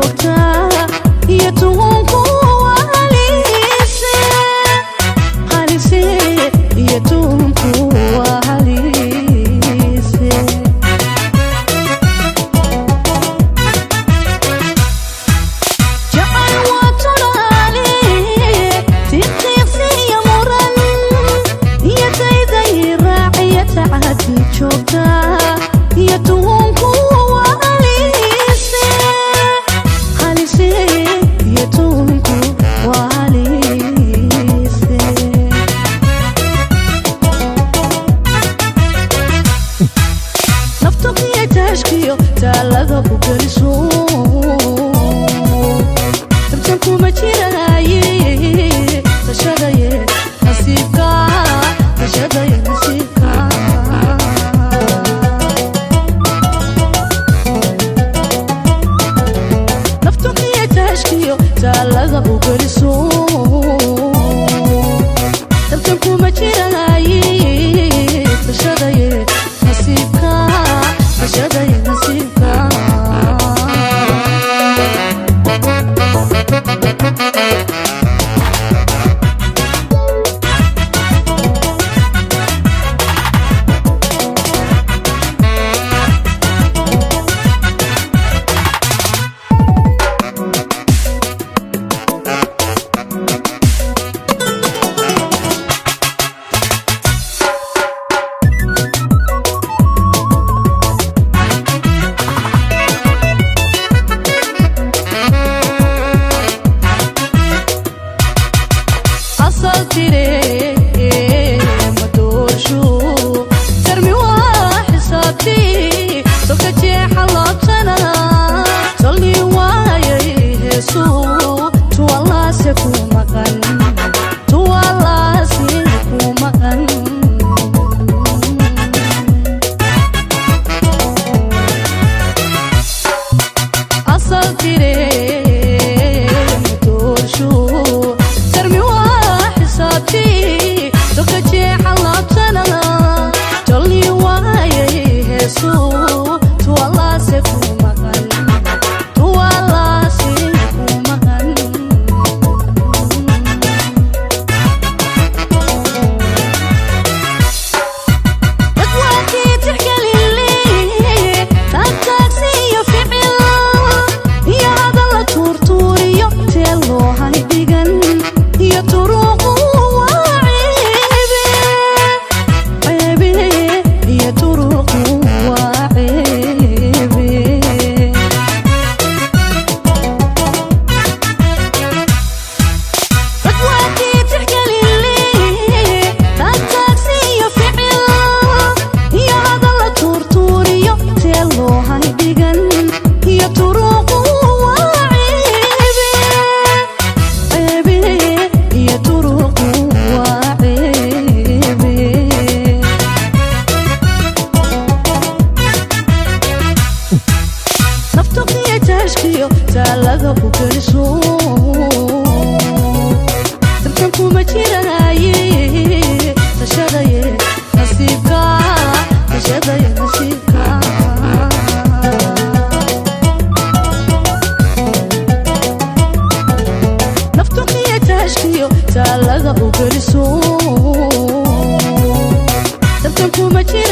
joogtaa iyo tuunku halise halise iyo tuunku halise jacayl waa tulaale tiqtiiqsi iyo muran iyo dayday raaciya tacadi joogtaa iyo tuunku halise halise iyo tuunku halise naftu iyo tashkiyo talada ku geliso tartan kuma jiraaye tashadaye nasiibka tashadaye nasiibka naftu iyo tashkiyo talada ku geliso tartan kuma jiraaye tashadaye nasiibka tashadaye nasiibka talada ku geliso tartan kuma jiraaye tashadaye nasiibka tashadaye nasiibka naftu iyo tashkiyo talada ku geliso tartan kuma jiraaye